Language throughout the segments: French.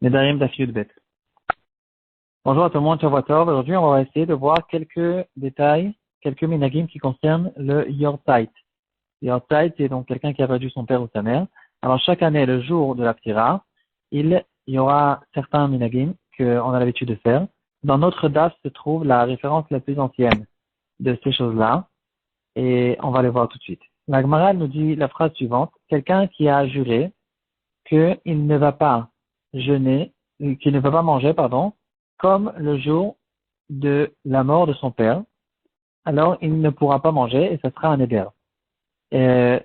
Nedarim Daf Yud Bet. Bonjour à tout le monde, Shavua Tov. Aujourd'hui, on va essayer de voir quelques détails, quelques minagim qui concernent le Yortzeit. Yortzeit, c'est donc quelqu'un qui a perdu son père ou sa mère. Alors, chaque année, le jour de la Ptira, il y aura certains minagim qu'on a l'habitude de faire. Dans notre daf se trouve la référence la plus ancienne de ces choses-là. Et on va les voir tout de suite. La Gemara nous dit la phrase suivante. Quelqu'un qui a juré qu'il ne va pas jeûner, qu'il ne va pas manger, comme le jour de la mort de son père, alors il ne pourra pas manger et ça sera un éder.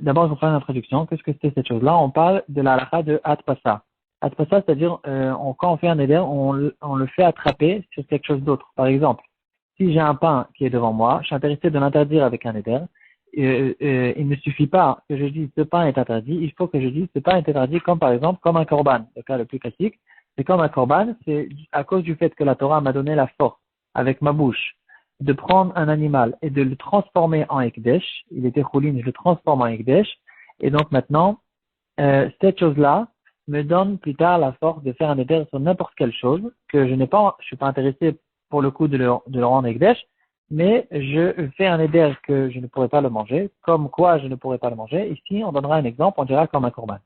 D'abord, je vais faire une introduction. Qu'est-ce que c'est cette chose-là? On parle de la halakha de Atpasa. Atpasa, c'est-à-dire, quand on fait un éder, on le fait attraper sur quelque chose d'autre. Par exemple, si j'ai un pain qui est devant moi, je suis intéressé de l'interdire avec un éder. Il ne suffit pas que je dise ce pain est interdit, il faut que je dise ce pain est interdit comme par exemple, comme un korban. Le cas le plus classique, c'est comme un korban, c'est à cause du fait que la Torah m'a donné la force, avec ma bouche, de prendre un animal et de le transformer en ekdesh. Il était choulin, je le transforme en ekdesh. Et donc maintenant, cette chose-là me donne plus tard la force de faire un éder sur n'importe quelle chose que je suis pas intéressé pour le coup de le rendre ekdesh, mais je fais un éder que je ne pourrais pas le manger. Comme quoi je ne pourrais pas le manger? Ici, on donnera un exemple, on dira comme un korban.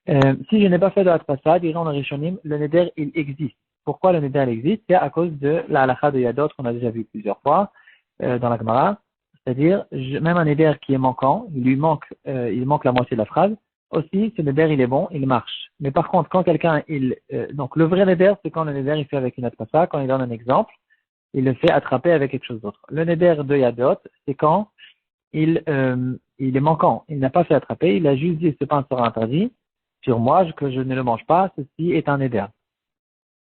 Si je n'ai pas fait de Hatpasa, diront les Rishonim, le neder, il existe. Pourquoi le neder existe? C'est à cause de la halakha de Yadot qu'on a déjà vu plusieurs fois dans la Gemara. C'est-à-dire, même un neder qui est manquant, il manque la moitié de la phrase. Aussi, ce neder, il est bon, il marche. Mais par contre, quand quelqu'un, donc le vrai neder, c'est quand le neder, il fait avec une Hatpasa. Quand il donne un exemple, il le fait attraper avec quelque chose d'autre. Le neder de Yadot, c'est quand il est manquant. Il n'a pas fait attraper, il a juste dit ce pain sera interdit sur moi, que je ne le mange pas, ceci est un neder.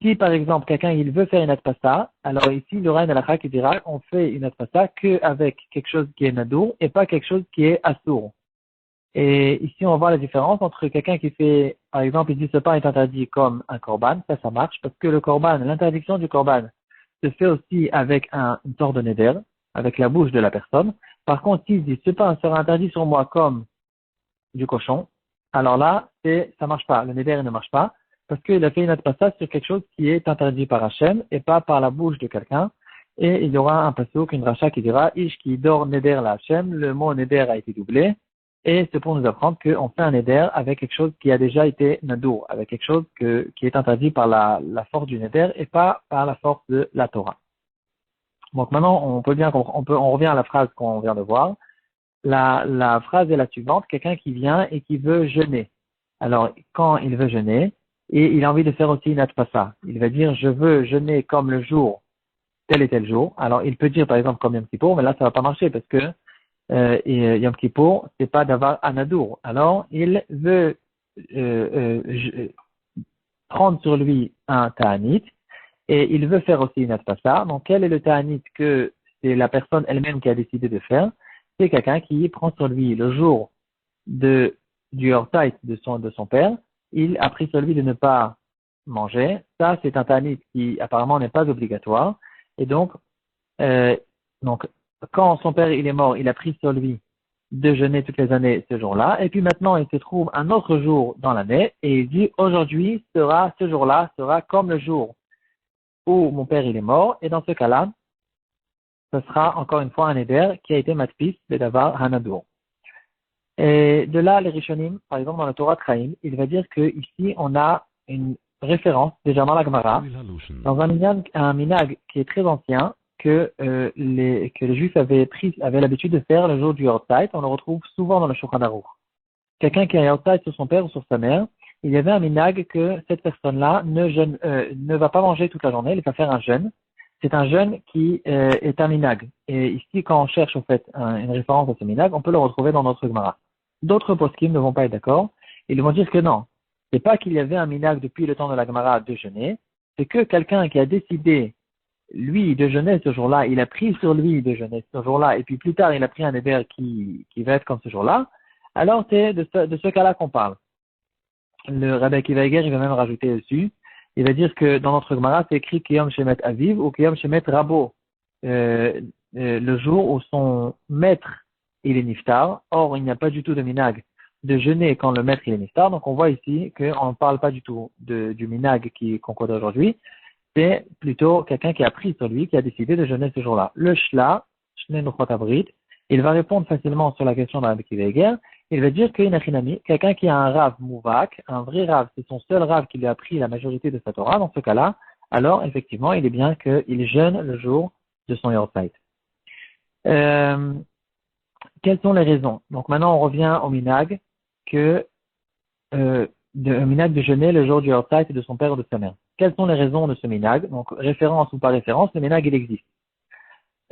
Si par exemple quelqu'un il veut faire une atpasa, alors ici il y aura une halakha qui dira on fait une atpasa qu'avec quelque chose qui est nadour et pas quelque chose qui est assour. Et ici on voit la différence entre quelqu'un qui fait, par exemple, il dit ce pain est interdit comme un korban, ça marche, parce que le korban, l'interdiction du korban se fait aussi avec une sorte de neder, avec la bouche de la personne. Par contre, s'il dit ce pain sera interdit sur moi comme du cochon, alors là, ça marche pas. Le neder ne marche pas parce qu'il a fait une atpassa sur quelque chose qui est interdit par Hachem et pas par la bouche de quelqu'un. Et il y aura un passouk, une racha qui dira Ish qui dort neder la Hachem. Le mot neder a été doublé et c'est pour nous apprendre qu'on fait un neder avec quelque chose qui a déjà été nadour, avec quelque chose qui est interdit par la force du neder et pas par la force de la Torah. Donc maintenant, on revient à la phrase qu'on vient de voir. La phrase est la suivante, quelqu'un qui vient et qui veut jeûner. Alors, quand il veut jeûner, et il a envie de faire aussi une atpassa, il va dire, je veux jeûner comme le jour, tel et tel jour. Alors, il peut dire, par exemple, comme Yom Kippour, mais là, ça va pas marcher parce que Yom Kippour, c'est pas d'avoir anadour. Alors, il veut prendre sur lui un ta'anit, et il veut faire aussi une atpassa. Donc, quel est le ta'anit que c'est la personne elle-même qui a décidé de faire? C'est quelqu'un qui prend sur lui le jour du Yortzeit de son père, il a pris sur lui de ne pas manger. Ça, c'est un ta'anit qui apparemment n'est pas obligatoire. Et donc, quand son père il est mort, il a pris sur lui de jeûner toutes les années ce jour-là. Et puis maintenant, il se trouve un autre jour dans l'année et il dit aujourd'hui ce jour-là sera comme le jour où mon père il est mort. Et dans ce cas-là, ce sera encore une fois un éder qui a été matpis bedavar hanadour. Et de là, les Rishonim, par exemple dans la Torah Traim, il va dire que ici on a une référence déjà dans la Gemara, dans un minag qui est très ancien que les Juifs avaient l'habitude de faire le jour du Yortzeit. On le retrouve souvent dans le Shulchan Aruch. Quelqu'un qui a Yortzeit sur son père ou sur sa mère, il y avait un minag que cette personne-là ne va pas manger toute la journée, il va faire un jeûne. C'est un jeûne qui est un minag. Et ici, quand on cherche en fait une référence à ce minag, on peut le retrouver dans notre Gemara. D'autres poskim ne vont pas être d'accord. Ils vont dire que non. C'est pas qu'il y avait un minag depuis le temps de la Gemara de jeûner. C'est que quelqu'un qui a décidé, lui, de jeûner ce jour-là, il a pris sur lui de jeûner ce jour-là, et puis plus tard, il a pris un éder qui va être comme ce jour-là. Alors, c'est de ce cas-là qu'on parle. Le Rabbi Akiva Eiger, il va même rajouter dessus. Il va dire que dans notre Gemara, c'est écrit Kiyom Shemet Aviv ou Kiyom Shemet Rabo, le jour où son maître il est niftar. Or, il n'y a pas du tout de minag de jeûner quand le maître il est niftar. Donc on voit ici qu'on ne parle pas du tout du minag qu'on connaît aujourd'hui. C'est plutôt quelqu'un qui a pris sur lui, qui a décidé de jeûner ce jour-là. Le shla, shne nuchot abrit, il va répondre facilement sur la question de Rabbi Akiva Eiger. Il va dire qu'Inachinami, quelqu'un qui a un rav mouvak, un vrai rav, c'est son seul rav qui lui a pris la majorité de sa Torah, dans ce cas-là, alors effectivement, il est bien qu'il jeûne le jour de son yortzeit. Quelles sont les raisons? Donc maintenant, on revient au minag, minag de jeûner le jour du yortzeit et de son père ou de sa mère. Quelles sont les raisons de ce minag? Donc, référence ou pas référence, le minag, il existe.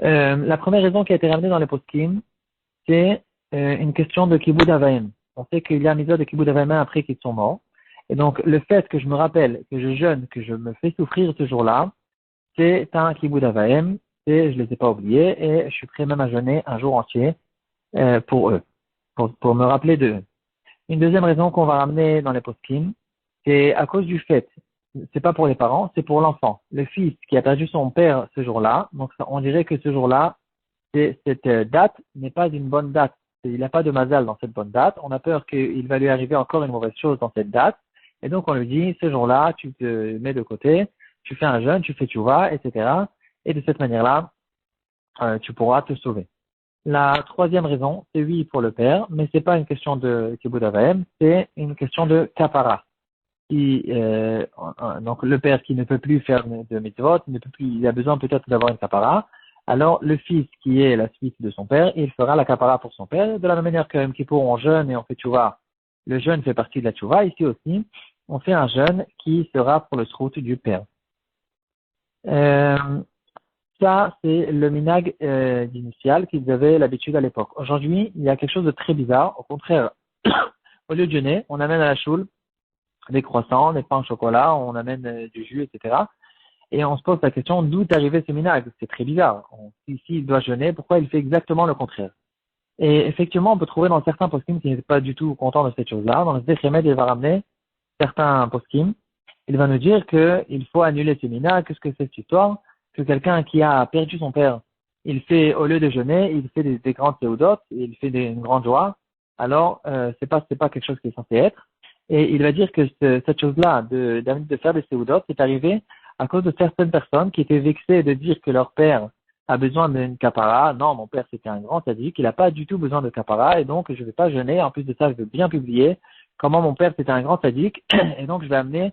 La première raison qui a été ramenée dans les poskim, c'est une question de Kibud Avaim. On sait qu'il y a un misère de Kibud Avaim après qu'ils sont morts. Et donc, le fait que je me rappelle, que je jeûne, que je me fais souffrir ce jour-là, c'est un Kibud Avaim, et je les ai pas oubliés, et je suis prêt même à jeûner un jour entier pour eux, pour me rappeler d'eux. Une deuxième raison qu'on va ramener dans les poskim, c'est à cause du fait, c'est pas pour les parents, c'est pour l'enfant. Le fils qui a perdu son père ce jour-là, donc on dirait que ce jour-là, cette date n'est pas une bonne date. Il n'a pas de mazal dans cette bonne date. On a peur qu'il va lui arriver encore une mauvaise chose dans cette date. Et donc on lui dit, ce jour-là, tu te mets de côté, tu fais un jeûne, tu fais tchouva, etc. Et de cette manière-là, tu pourras te sauver. La troisième raison, c'est oui pour le père, mais c'est pas une question de kibud avaim, c'est une question de kapara. Donc le père qui ne peut plus faire de mitzvot, il a besoin peut-être d'avoir une kapara. Alors le fils qui est la suite de son père, il fera la kapara pour son père. De la même manière que Yom Kippour, on jeûne et on fait tchouva. Le jeûne fait partie de la tchouva. Ici aussi, on fait un jeûne qui sera pour le srout du père. Ça, c'est le minag d'initial qu'ils avaient l'habitude à l'époque. Aujourd'hui, il y a quelque chose de très bizarre. Au contraire, au lieu de jeûner, on amène à la choule des croissants, des pains au chocolat, on amène du jus, etc. Et on se pose la question, d'où est arrivé ce minag? C'est très bizarre. Ici, il doit jeûner, pourquoi il fait exactement le contraire? Et effectivement, on peut trouver dans certains poskim qui n'étaient pas du tout contents de cette chose-là. Dans le Zechremed, il va ramener certains poskim. Il va nous dire qu'il faut annuler ce minag. Qu'est-ce que c'est cette histoire? Que quelqu'un qui a perdu son père, il fait, au lieu de jeûner, il fait des grandes théodotes, il fait une grande joie. Alors, c'est pas quelque chose qui est censé être. Et il va dire que cette chose-là, de faire des théodotes, c'est arrivé à cause de certaines personnes qui étaient vexées de dire que leur père a besoin d'une kapara. Non, mon père c'était un grand sadique, il n'a pas du tout besoin de kapara, et donc je ne vais pas jeûner. En plus de ça, je veux bien publier comment mon père c'était un grand sadique, et donc je vais amener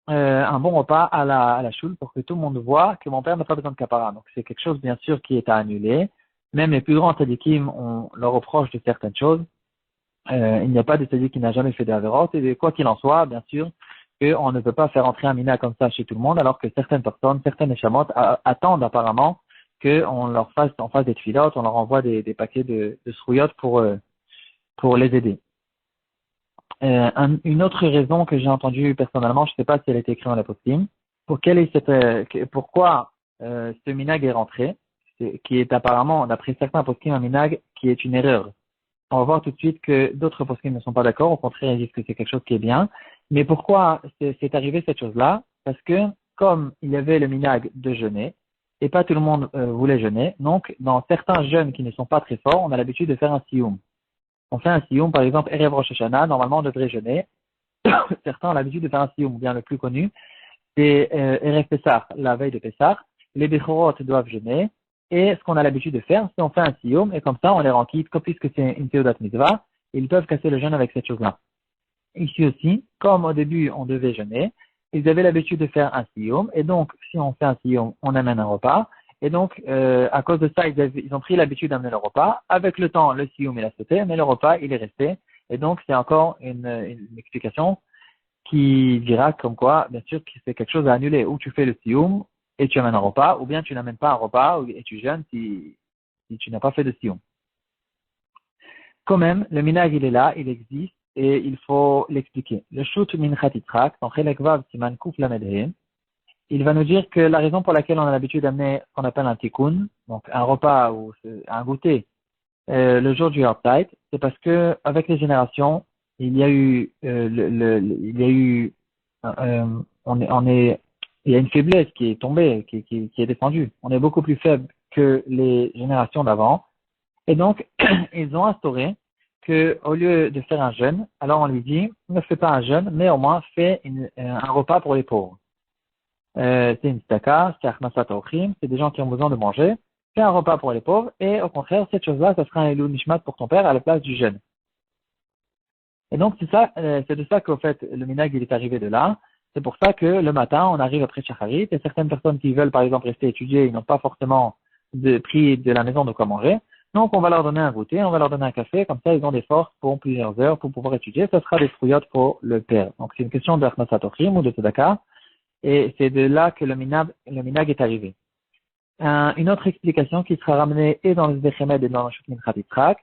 un bon repas à la choule pour que tout le monde voit que mon père n'a pas besoin de kapara. Donc c'est quelque chose bien sûr qui est à annuler. Même les plus grands sadikim, on leur reproche de certaines choses. Il n'y a pas de sadique qui n'a jamais fait d'Averot, et quoi qu'il en soit, bien sûr, qu'on ne peut pas faire entrer un mina comme ça chez tout le monde, alors que certaines personnes, certaines échamotes attendent apparemment qu'on leur fasse des tfilotes, on leur envoie des paquets de srouillottes pour les aider. Une autre raison que j'ai entendue personnellement, je ne sais pas si elle a été écrite dans la postime, pourquoi ce minag est rentré, qui est apparemment, d'après certains postines, un minag qui est une erreur. On va voir tout de suite que d'autres poskim ne sont pas d'accord. Au contraire, ils disent que c'est quelque chose qui est bien. Mais pourquoi c'est arrivé cette chose-là? Parce que comme il y avait le minag de jeûner, et pas tout le monde voulait jeûner, donc dans certains jeûnes qui ne sont pas très forts, on a l'habitude de faire un sioum. On fait un sioum, par exemple, Erev Rosh Hashanah, normalement on devrait jeûner. Certains ont l'habitude de faire un sioum, bien le plus connu, c'est Erev Pessah, la veille de Pessah. Les Bechorot doivent jeûner. Et ce qu'on a l'habitude de faire, c'est on fait un siyum, et comme ça, on les rend quittes, puisque c'est une théodat mitzvah, ils peuvent casser le jeûne avec cette chose-là. Ici aussi, comme au début, on devait jeûner, ils avaient l'habitude de faire un siyum, et donc, si on fait un siyum, on amène un repas, et donc, à cause de ça, ils ont pris l'habitude d'amener le repas. Avec le temps, le siyum, il a sauté, mais le repas, il est resté. Et donc, c'est encore une explication qui dira comme quoi, bien sûr, que c'est quelque chose à annuler. Ou tu fais le siyum, et tu amènes un repas, ou bien tu n'amènes pas un repas et tu jeûnes si tu n'as pas fait de siyum. Quand même, le minag il est là, il existe, et il faut l'expliquer. Le shoot minchat yitrak, dans Chelek Vav Siman Kuf Lamed He, il va nous dire que la raison pour laquelle on a l'habitude d'amener ce qu'on appelle un tikkun, donc un repas ou un goûter, le jour du Yortzeit, c'est parce que avec les générations, il y a eu, il y a une faiblesse qui est tombée, qui est descendue. On est beaucoup plus faible que les générations d'avant. Et donc, ils ont instauré que au lieu de faire un jeûne, alors on lui dit, ne fais pas un jeûne, mais au moins fais un repas pour les pauvres. C'est une tzedaka, c'est achmasat ochim, c'est des gens qui ont besoin de manger. Fais un repas pour les pauvres, et au contraire, cette chose-là, ça sera un elou nishmat pour ton père à la place du jeûne. Et donc, c'est ça, c'est de ça qu'au fait, le minag, il est arrivé de là. C'est pour ça que le matin, on arrive après Shacharit, et certaines personnes qui veulent, par exemple, rester étudier, ils n'ont pas forcément de prix de la maison de quoi manger. Donc, on va leur donner un goûter, on va leur donner un café, comme ça, ils ont des forces pour plusieurs heures pour pouvoir étudier. Ça sera des fruyotes pour le père. Donc, c'est une question de Achmasat Ochim ou de Tzedaka, et c'est de là que le minag est arrivé. Une autre explication qui sera ramenée et dans le Zechemed et dans le Shukmin Chatitrak,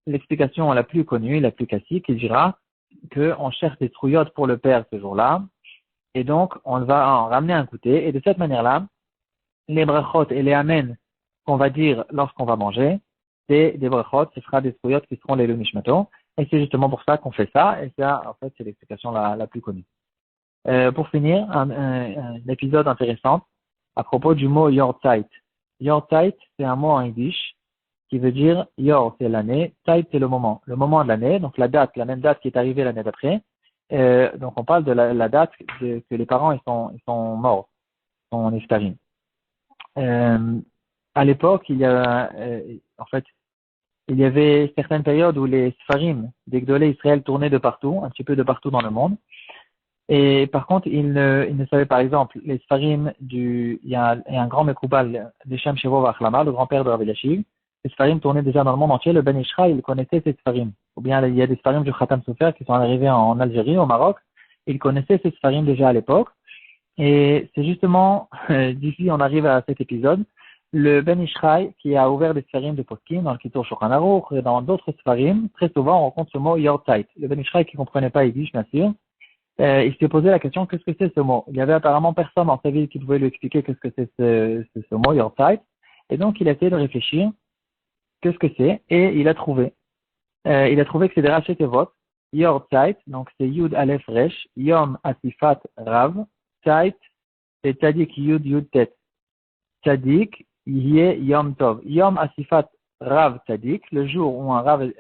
l'explication la plus connue, la plus classique, il dira qu'on cherche des trouillottes pour le père ce jour-là, et donc on va en ramener un goûter, et de cette manière-là, les brachot et les amen qu'on va dire lorsqu'on va manger, c'est des brachot, ce sera des trouillottes qui seront les lumishmato, et c'est justement pour ça qu'on fait ça, et ça, en fait, c'est l'explication la plus connue. Pour finir, un épisode intéressant à propos du mot Yortzeit. Yortzeit, c'est un mot en yiddish qui veut dire Yor, c'est l'année, Zeit, c'est le moment de l'année, donc la date, la même date qui est arrivée l'année d'après. Donc on parle de la date que les parents ils sont morts, sont neftarim. À l'époque, il y avait certaines périodes où les Sfarim des Gdolé Israël tournaient de partout, un petit peu de partout dans le monde. Et par contre, ils ne savaient, par exemple, les Sfarim il y a un grand Mekoubal, Deshem Shevo Vachlama, le grand-père de Rav Eliashiv. Les Sfarim tournaient déjà dans le monde entier. Le Ben Ishra, il connaissait ces Sfarim. Ou bien, il y a des Sfarim du Khatam Sofer qui sont arrivés en Algérie, au Maroc. Il connaissait ces Sfarim déjà à l'époque. Et c'est justement, d'ici, on arrive à cet épisode, le Ben Ishraï qui a ouvert des Sfarim de Poskim dans le Kitur Shulchan Aruch et dans d'autres Sfarim. Très souvent, on rencontre ce mot Yortzeit. Le Ben Ishraï qui comprenait pas Yiddish, bien sûr. Il s'est posé la question, qu'est-ce que c'est ce mot? Il y avait apparemment personne dans sa ville qui pouvait lui expliquer qu'est-ce que c'est ce mot, Yortzeit. Et donc, il a essayé de réfléchir, qu'est-ce que c'est, et il a trouvé. Il a trouvé que c'est des Rashi Tevot, Yortzeit, donc c'est Yud Aleph Resh, Yom Asifat Rav, Tzeit, c'est Tzadik Yud Yud Tet. Tzadik, Yeh Yom Tov. Yom Asifat Rav Tzadik, le jour où un Rav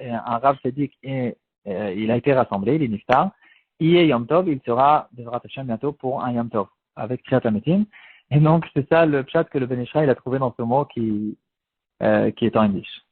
Tzadik il a été rassemblé, il est niftar. Yeh Yom Tov, il sera, devra Hashem bientôt pour un Yom Tov, avec Kriyat HaMetim. Et donc, c'est ça le pshat que le Ben Ishraï il a trouvé dans ce mot qui est en English.